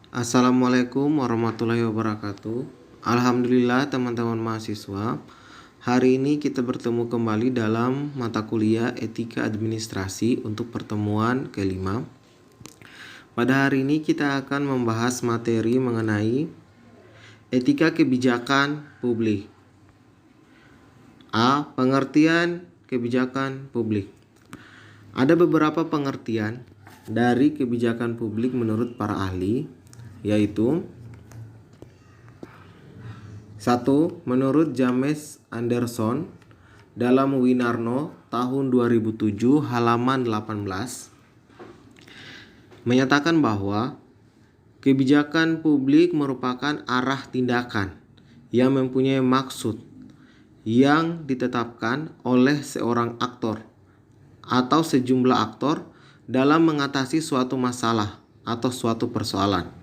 Assalamualaikum warahmatullahi wabarakatuh. Alhamdulillah teman-teman mahasiswa. Hari ini kita bertemu kembali dalam mata kuliah Etika Administrasi untuk pertemuan kelima. Pada hari ini kita akan membahas materi mengenai etika kebijakan publik. A. Pengertian kebijakan publik. Ada beberapa pengertian dari kebijakan publik menurut para ahli, yaitu 1. Menurut James Anderson dalam Winarno tahun 2007 halaman 18 menyatakan bahwa kebijakan publik merupakan arah tindakan yang mempunyai maksud yang ditetapkan oleh seorang aktor atau sejumlah aktor dalam mengatasi suatu masalah atau suatu persoalan.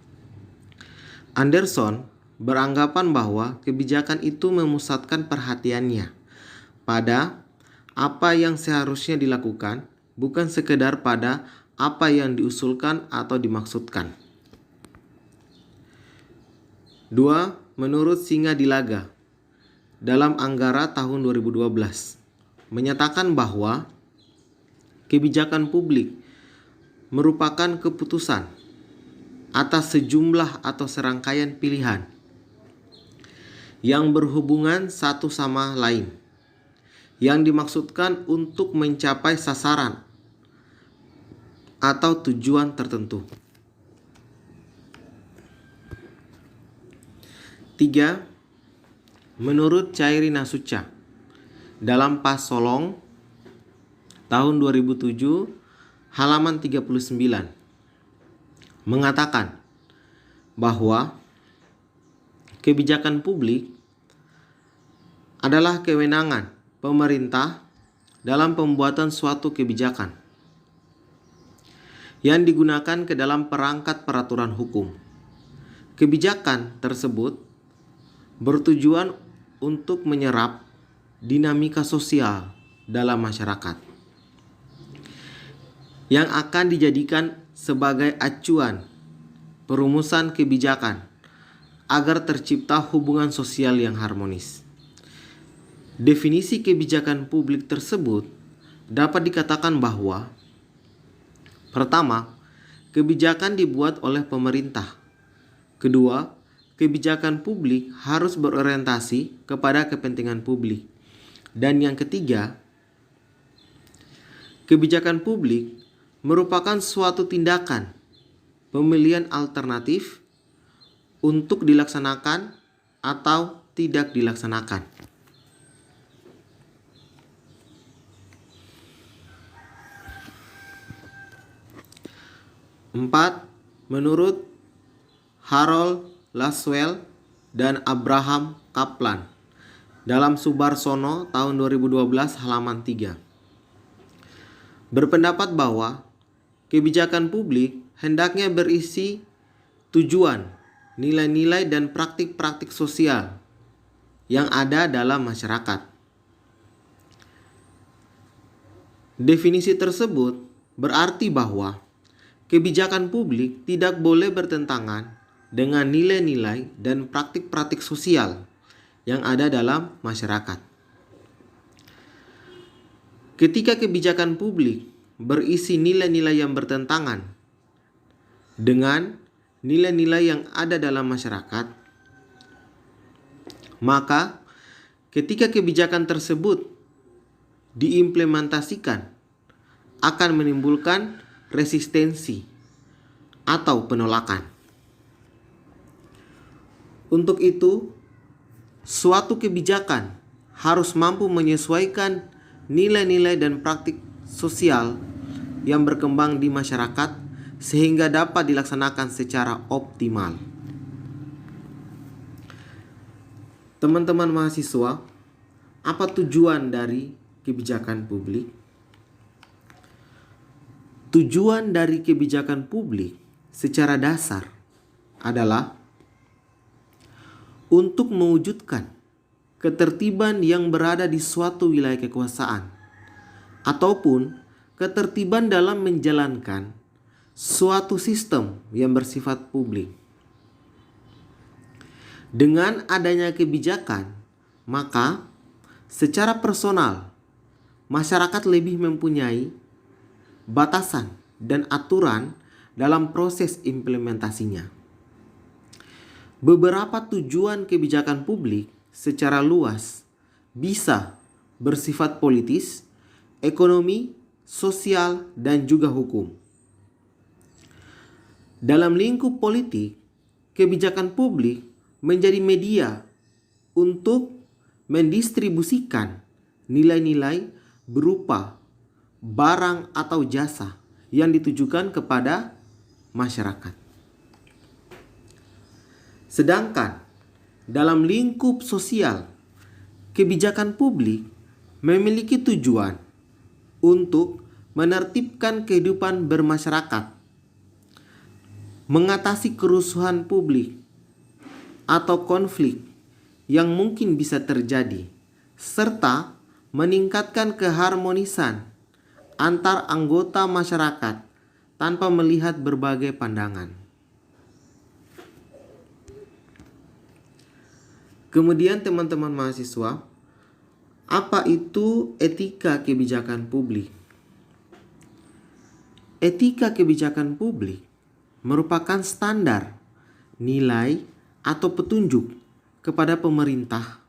Anderson beranggapan bahwa kebijakan itu memusatkan perhatiannya pada apa yang seharusnya dilakukan, bukan sekedar pada apa yang diusulkan atau dimaksudkan. 2. Menurut Singadilaga dalam Anggara tahun 2012 menyatakan bahwa kebijakan publik merupakan keputusan atas sejumlah atau serangkaian pilihan yang berhubungan satu sama lain, yang dimaksudkan untuk mencapai sasaran atau tujuan tertentu. 3. Menurut Chairi Nasucha dalam Pas Solong tahun 2007 halaman 39 mengatakan bahwa kebijakan publik adalah kewenangan pemerintah dalam pembuatan suatu kebijakan yang digunakan ke dalam perangkat peraturan hukum. Kebijakan tersebut bertujuan untuk menyerap dinamika sosial dalam masyarakat yang akan dijadikan sebagai acuan perumusan kebijakan agar tercipta hubungan sosial yang harmonis. Definisi kebijakan publik tersebut dapat dikatakan bahwa pertama, kebijakan dibuat oleh pemerintah. Kedua, kebijakan publik harus berorientasi kepada kepentingan publik. Dan yang ketiga, kebijakan publik merupakan suatu tindakan pemilihan alternatif untuk dilaksanakan atau tidak dilaksanakan. Empat, menurut Harold Laswell dan Abraham Kaplan dalam Subarsono tahun 2012 halaman 3 berpendapat bahwa kebijakan publik hendaknya berisi tujuan, nilai-nilai dan praktik-praktik sosial yang ada dalam masyarakat. Definisi tersebut berarti bahwa kebijakan publik tidak boleh bertentangan dengan nilai-nilai dan praktik-praktik sosial yang ada dalam masyarakat. Ketika kebijakan publik berisi nilai-nilai yang bertentangan dengan nilai-nilai yang ada dalam masyarakat, maka ketika kebijakan tersebut diimplementasikan akan menimbulkan resistensi atau penolakan. Untuk itu, suatu kebijakan harus mampu menyesuaikan nilai-nilai dan praktik sosial yang berkembang di masyarakat sehingga dapat dilaksanakan secara optimal. Teman-teman mahasiswa, apa tujuan dari kebijakan publik? Tujuan dari kebijakan publik secara dasar adalah untuk mewujudkan ketertiban yang berada di suatu wilayah kekuasaan ataupun ketertiban dalam menjalankan suatu sistem yang bersifat publik. Dengan adanya kebijakan, maka secara personal masyarakat lebih mempunyai batasan dan aturan dalam proses implementasinya. Beberapa tujuan kebijakan publik secara luas bisa bersifat politis, ekonomi, sosial, dan juga hukum. Dalam lingkup politik, kebijakan publik menjadi media untuk mendistribusikan nilai-nilai berupa barang atau jasa yang ditujukan kepada masyarakat. Sedangkan dalam lingkup sosial, kebijakan publik memiliki tujuan untuk menertibkan kehidupan bermasyarakat, mengatasi kerusuhan publik atau konflik yang mungkin bisa terjadi, serta meningkatkan keharmonisan antar anggota masyarakat tanpa melihat berbagai pandangan. Kemudian teman-teman mahasiswa, apa itu etika kebijakan publik? Etika kebijakan publik merupakan standar, nilai, atau petunjuk kepada pemerintah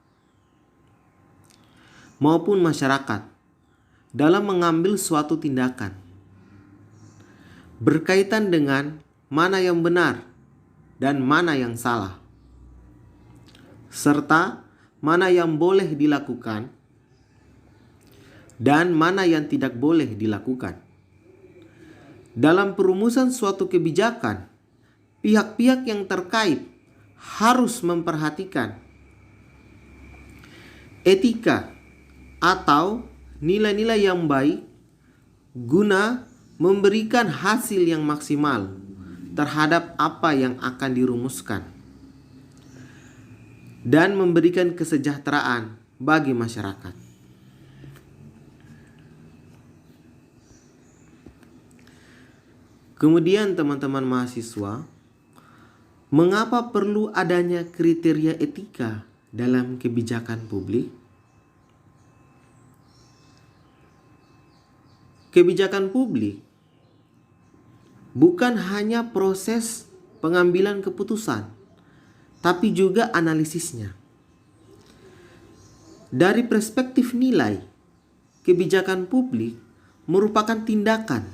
maupun masyarakat dalam mengambil suatu tindakan berkaitan dengan mana yang benar dan mana yang salah, serta mana yang boleh dilakukan dan mana yang tidak boleh dilakukan. Dalam perumusan suatu kebijakan, pihak-pihak yang terkait harus memperhatikan etika atau nilai-nilai yang baik guna memberikan hasil yang maksimal terhadap apa yang akan dirumuskan dan memberikan kesejahteraan bagi masyarakat. Kemudian teman-teman mahasiswa, mengapa perlu adanya kriteria etika dalam kebijakan publik? Kebijakan publik bukan hanya proses pengambilan keputusan, tapi juga analisisnya. Dari perspektif nilai, kebijakan publik merupakan tindakan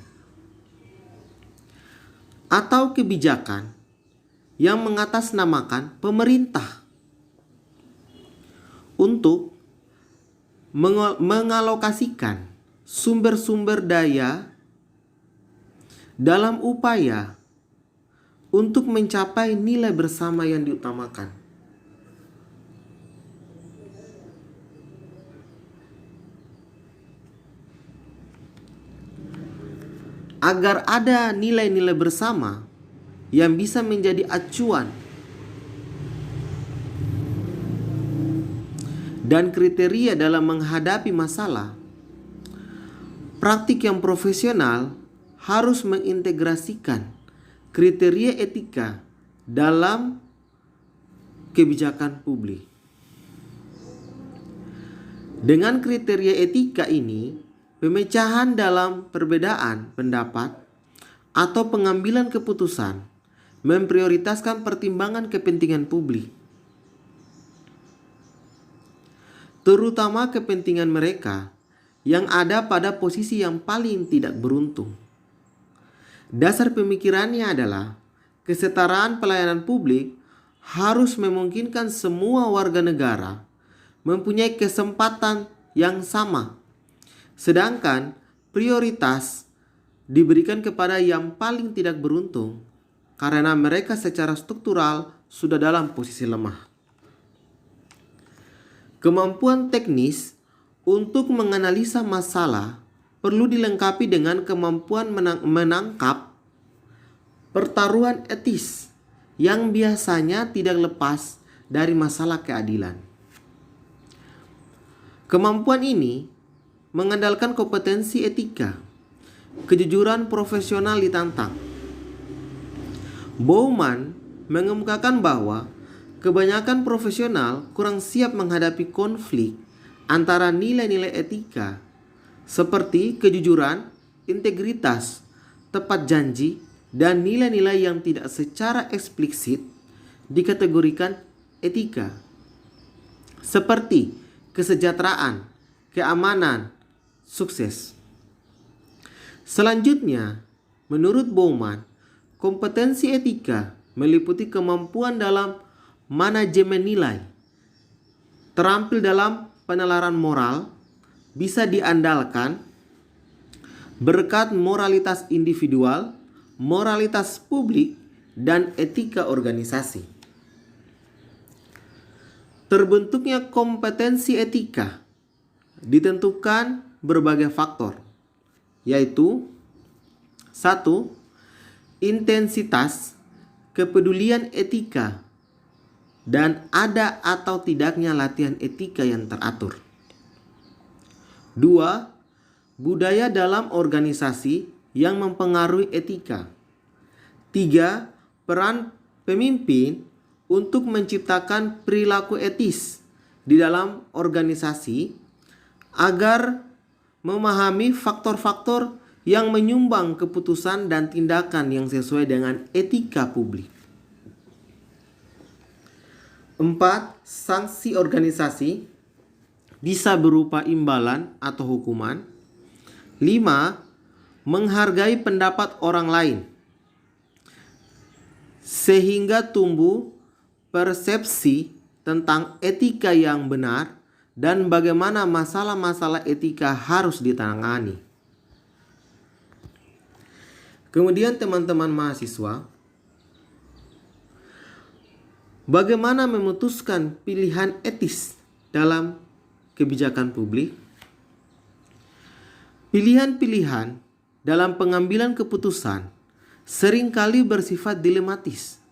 atau kebijakan yang mengatasnamakan pemerintah untuk mengalokasikan sumber-sumber daya dalam upaya untuk mencapai nilai bersama yang diutamakan. Agar ada nilai-nilai bersama yang bisa menjadi acuan dan kriteria dalam menghadapi masalah, praktik yang profesional harus mengintegrasikan kriteria etika dalam kebijakan publik. Dengan kriteria etika ini, pemecahan dalam perbedaan pendapat atau pengambilan keputusan memprioritaskan pertimbangan kepentingan publik, terutama kepentingan mereka yang ada pada posisi yang paling tidak beruntung. Dasar pemikirannya adalah kesetaraan pelayanan publik harus memungkinkan semua warga negara mempunyai kesempatan yang sama, sedangkan prioritas diberikan kepada yang paling tidak beruntung karena mereka secara struktural sudah dalam posisi lemah. Kemampuan teknis untuk menganalisa masalah perlu dilengkapi dengan kemampuan menangkap pertaruhan etis yang biasanya tidak lepas dari masalah keadilan. Kemampuan ini mengandalkan kompetensi etika, kejujuran profesional ditantang. Bauman mengemukakan bahwa kebanyakan profesional kurang siap menghadapi konflik antara nilai-nilai etika seperti kejujuran, integritas, tepat janji, dan nilai-nilai yang tidak secara eksplisit dikategorikan etika, seperti kesejahteraan, keamanan, sukses. Selanjutnya, menurut Bauman, kompetensi etika meliputi kemampuan dalam manajemen nilai, terampil dalam penalaran moral, bisa diandalkan berkat moralitas individual, moralitas publik, dan etika organisasi. Terbentuknya kompetensi etika ditentukan berbagai faktor, yaitu 1. Intensitas kepedulian etika dan ada atau tidaknya latihan etika yang teratur. 2. Budaya dalam organisasi yang mempengaruhi etika. 3. Peran pemimpin untuk menciptakan perilaku etis di dalam organisasi agar memahami faktor-faktor yang menyumbang keputusan dan tindakan yang sesuai dengan etika publik. 4. Sanksi organisasi bisa berupa imbalan atau hukuman. 5. Menghargai pendapat orang lain sehingga tumbuh persepsi tentang etika yang benar dan bagaimana masalah-masalah etika harus ditangani. Kemudian teman-teman mahasiswa, bagaimana memutuskan pilihan etis dalam kebijakan publik? Pilihan-pilihan dalam pengambilan keputusan seringkali bersifat dilematis.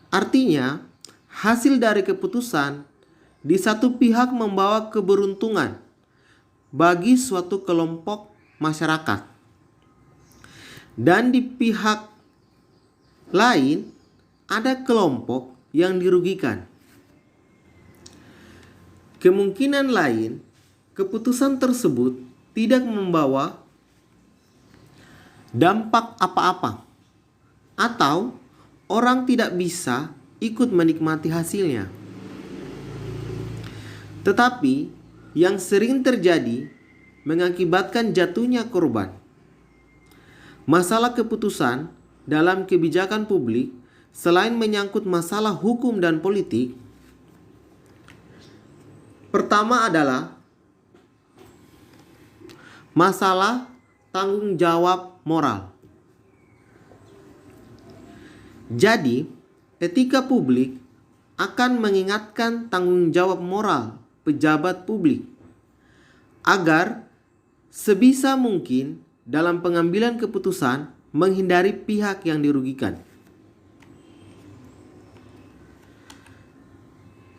Artinya, hasil dari keputusan di satu pihak membawa keberuntungan bagi suatu kelompok masyarakat, dan di pihak lain ada kelompok yang dirugikan. Kemungkinan lain, keputusan tersebut tidak membawa dampak apa-apa, atau orang tidak bisa ikut menikmati hasilnya. Tetapi yang sering terjadi mengakibatkan jatuhnya korban. Masalah keputusan dalam kebijakan publik selain menyangkut masalah hukum dan politik, pertama adalah masalah tanggung jawab moral. Jadi, etika publik akan mengingatkan tanggung jawab moral pejabat publik agar sebisa mungkin dalam pengambilan keputusan menghindari pihak yang dirugikan.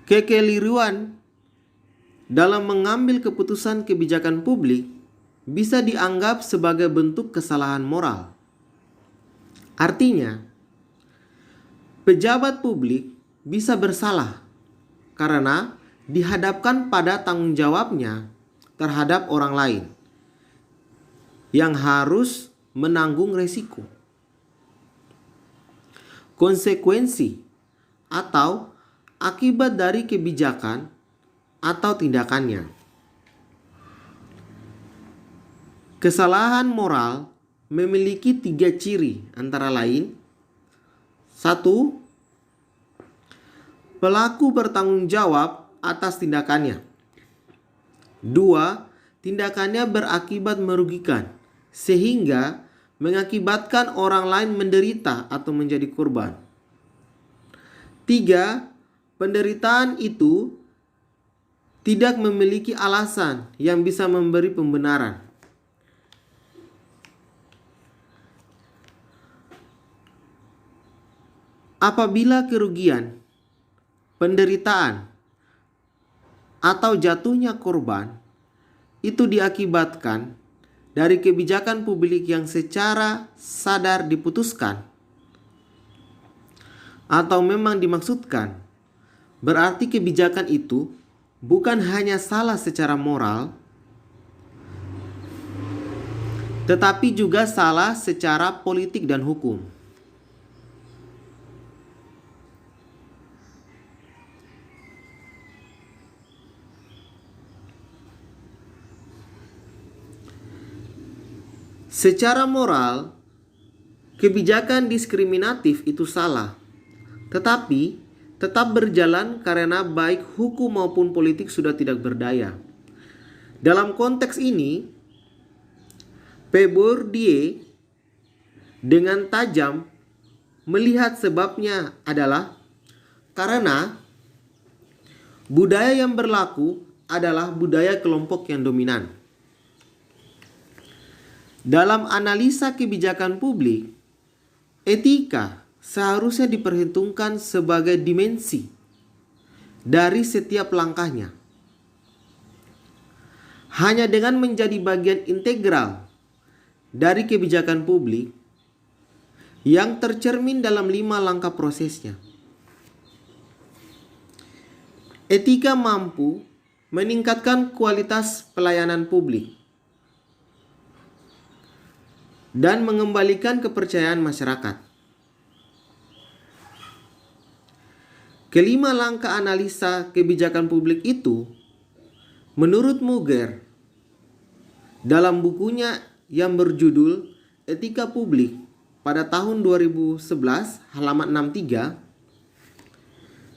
Kekeliruan dalam mengambil keputusan kebijakan publik bisa dianggap sebagai bentuk kesalahan moral. Artinya, pejabat publik bisa bersalah karena dihadapkan pada tanggung jawabnya terhadap orang lain yang harus menanggung resiko, konsekuensi, atau akibat dari kebijakan atau tindakannya. Kesalahan moral memiliki 3 ciri, antara lain: 1. Pelaku bertanggung jawab atas tindakannya. 2. Tindakannya berakibat merugikan sehingga mengakibatkan orang lain menderita atau menjadi korban. 3. Penderitaan itu tidak memiliki alasan yang bisa memberi pembenaran. Apabila kerugian, penderitaan, atau jatuhnya korban itu diakibatkan dari kebijakan publik yang secara sadar diputuskan atau memang dimaksudkan, berarti kebijakan itu bukan hanya salah secara moral, tetapi juga salah secara politik dan hukum. Secara moral, kebijakan diskriminatif itu salah, tetapi tetap berjalan karena baik hukum maupun politik sudah tidak berdaya. Dalam konteks ini, P. Bourdieu dengan tajam melihat sebabnya adalah karena budaya yang berlaku adalah budaya kelompok yang dominan. Dalam analisa kebijakan publik, etika seharusnya diperhitungkan sebagai dimensi dari setiap langkahnya. Hanya dengan menjadi bagian integral dari kebijakan publik yang tercermin dalam 5 langkah prosesnya, etika mampu meningkatkan kualitas pelayanan publik dan mengembalikan kepercayaan masyarakat. Kelima langkah analisa kebijakan publik itu, menurut Muger, dalam bukunya yang berjudul Etika Publik pada tahun 2011 halaman 63,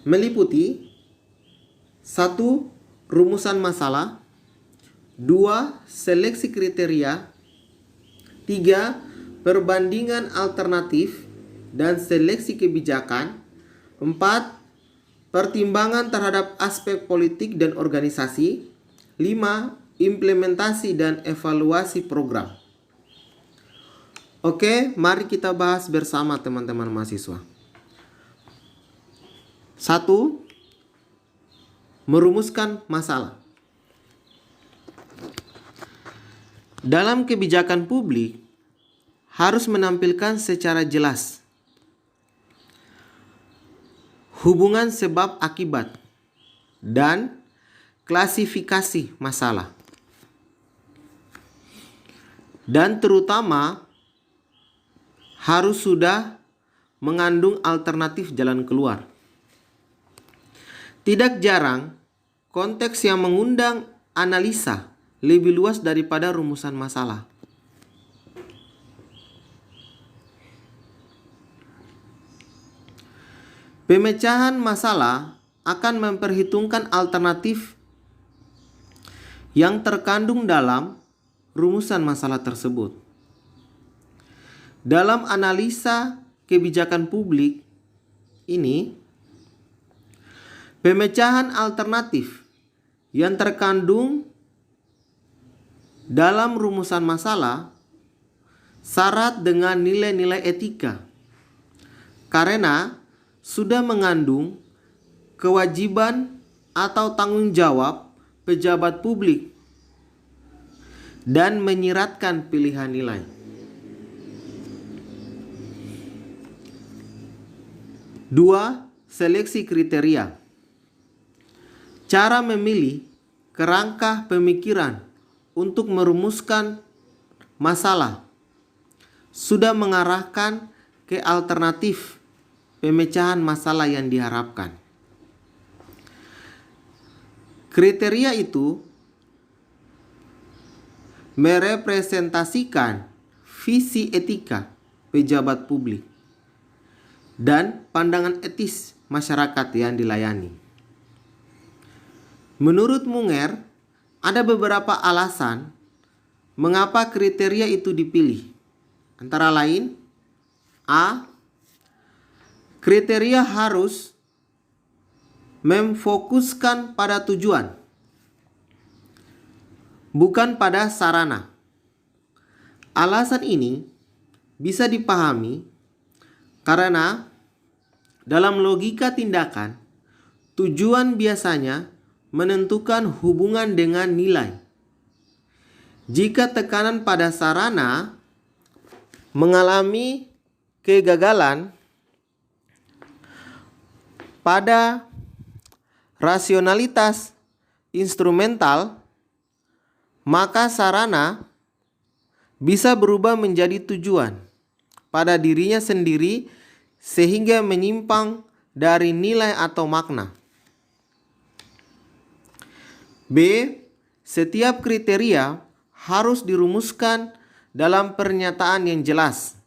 meliputi 1. Rumusan masalah, 2. Seleksi kriteria, 3. Perbandingan alternatif dan seleksi kebijakan, 4. Pertimbangan terhadap aspek politik dan organisasi, 5. Implementasi dan evaluasi program. Oke, mari kita bahas bersama teman-teman mahasiswa. 1. Merumuskan masalah. Dalam kebijakan publik harus menampilkan secara jelas hubungan sebab akibat dan klasifikasi masalah, dan terutama harus sudah mengandung alternatif jalan keluar. Tidak jarang konteks yang mengundang analisa lebih luas daripada rumusan masalah. Pemecahan masalah akan memperhitungkan alternatif yang terkandung dalam rumusan masalah tersebut. Dalam analisa kebijakan publik ini, pemecahan alternatif yang terkandung dalam rumusan masalah syarat dengan nilai-nilai etika karena sudah mengandung kewajiban atau tanggung jawab pejabat publik dan menyiratkan pilihan nilai. 2. Seleksi kriteria. Cara memilih kerangka pemikiran untuk merumuskan masalah sudah mengarahkan ke alternatif pemecahan masalah yang diharapkan. Kriteria itu merepresentasikan visi etika pejabat publik dan pandangan etis masyarakat yang dilayani. Menurut Munger, ada beberapa alasan mengapa kriteria itu dipilih. Antara lain, A. Kriteria harus memfokuskan pada tujuan, bukan pada sarana. Alasan ini bisa dipahami karena dalam logika tindakan, tujuan biasanya menentukan hubungan dengan nilai. Jika tekanan pada sarana mengalami kegagalan pada rasionalitas instrumental, maka sarana bisa berubah menjadi tujuan pada dirinya sendiri sehingga menyimpang dari nilai atau makna. B. Setiap kriteria harus dirumuskan dalam pernyataan yang jelas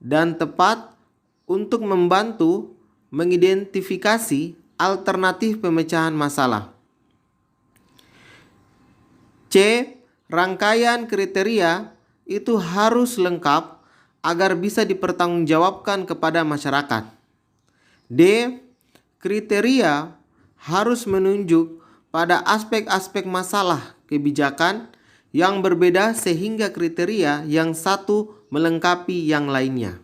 dan tepat untuk membantu mengidentifikasi alternatif pemecahan masalah. C. Rangkaian kriteria itu harus lengkap agar bisa dipertanggungjawabkan kepada masyarakat. D. Kriteria harus menunjuk pada aspek-aspek masalah kebijakan yang berbeda sehingga kriteria yang satu melengkapi yang lainnya.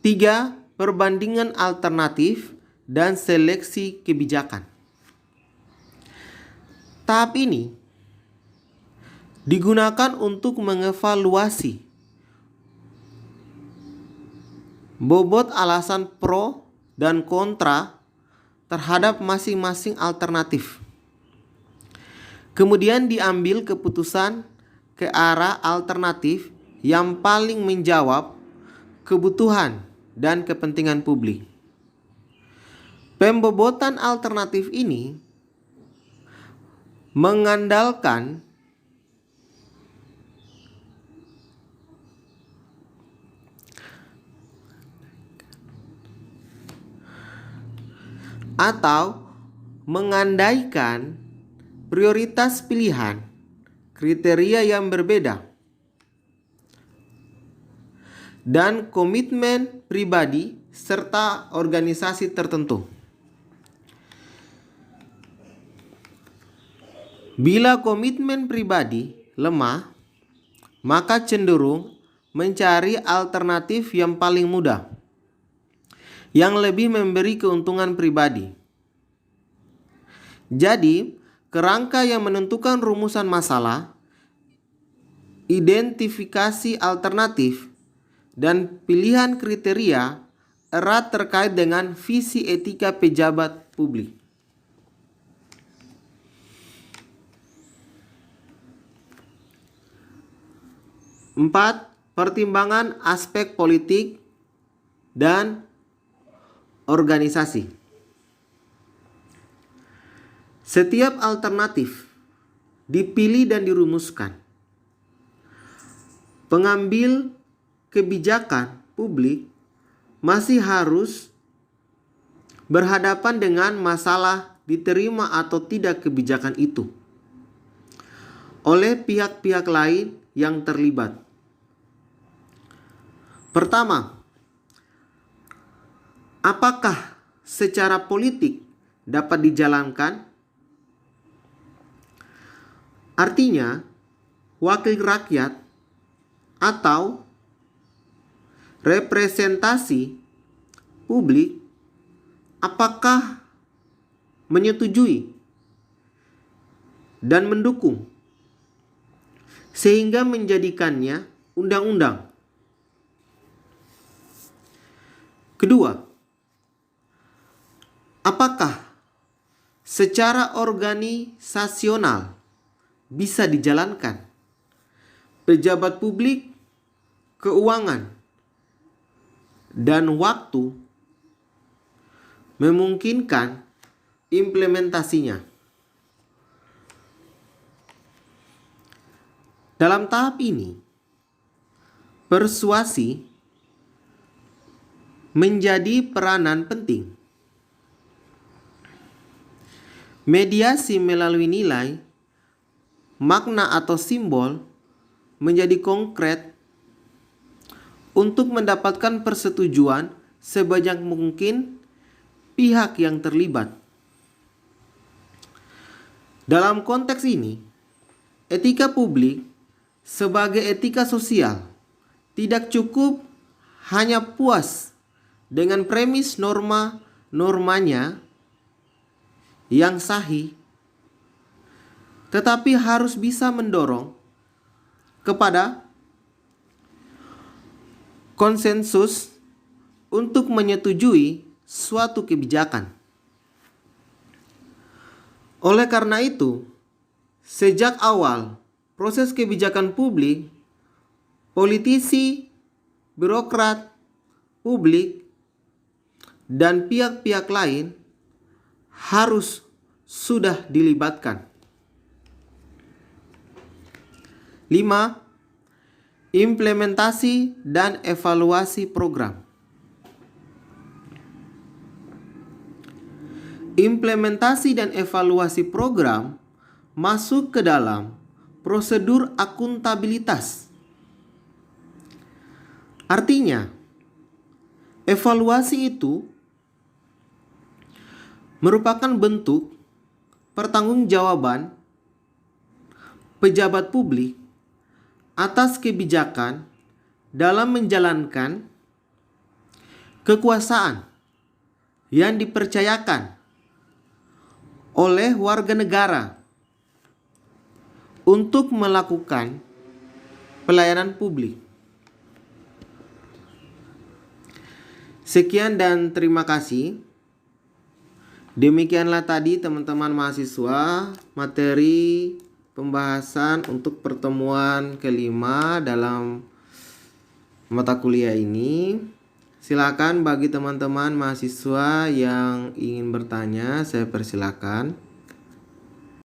3. Perbandingan alternatif dan seleksi kebijakan. Tahap ini digunakan untuk mengevaluasi bobot alasan pro dan kontra terhadap masing-masing alternatif. Kemudian diambil keputusan ke arah alternatif yang paling menjawab kebutuhan dan kepentingan publik. Pembobotan alternatif ini mengandalkan atau mengandaikan prioritas pilihan kriteria yang berbeda dan komitmen pribadi serta organisasi tertentu. Bila komitmen pribadi lemah, maka cenderung mencari alternatif yang paling mudah, yang lebih memberi keuntungan pribadi. Jadi, kerangka yang menentukan rumusan masalah, identifikasi alternatif, dan pilihan kriteria erat terkait dengan visi etika pejabat publik. 4. Pertimbangan aspek politik dan organisasi. Setiap alternatif dipilih dan dirumuskan. Pengambil kebijakan publik masih harus berhadapan dengan masalah diterima atau tidak kebijakan itu oleh pihak-pihak lain yang terlibat. Pertama, apakah secara politik dapat dijalankan? Artinya, wakil rakyat atau representasi publik apakah menyetujui dan mendukung sehingga menjadikannya undang-undang. Kedua, apakah secara organisasional bisa dijalankan? Pejabat publik, keuangan, dan waktu memungkinkan implementasinya. Dalam tahap ini, persuasi menjadi peranan penting. Mediasi melalui nilai, makna atau simbol menjadi konkret untuk mendapatkan persetujuan sebanyak mungkin pihak yang terlibat. Dalam konteks ini, etika publik sebagai etika sosial tidak cukup hanya puas dengan premis normanya yang sahih, tetapi harus bisa mendorong kepada konsensus untuk menyetujui suatu kebijakan. Oleh karena itu, sejak awal proses kebijakan publik, politisi, birokrat, publik, dan pihak-pihak lain harus sudah dilibatkan. 5. Implementasi dan evaluasi program. Implementasi dan evaluasi program masuk ke dalam prosedur akuntabilitas. Artinya, evaluasi itu merupakan bentuk pertanggungjawaban pejabat publik atas kebijakan dalam menjalankan kekuasaan yang dipercayakan oleh warga negara untuk melakukan pelayanan publik. Sekian dan terima kasih. Demikianlah tadi teman-teman mahasiswa materi pembahasan untuk pertemuan kelima dalam mata kuliah ini. Silakan bagi teman-teman mahasiswa yang ingin bertanya, saya persilakan.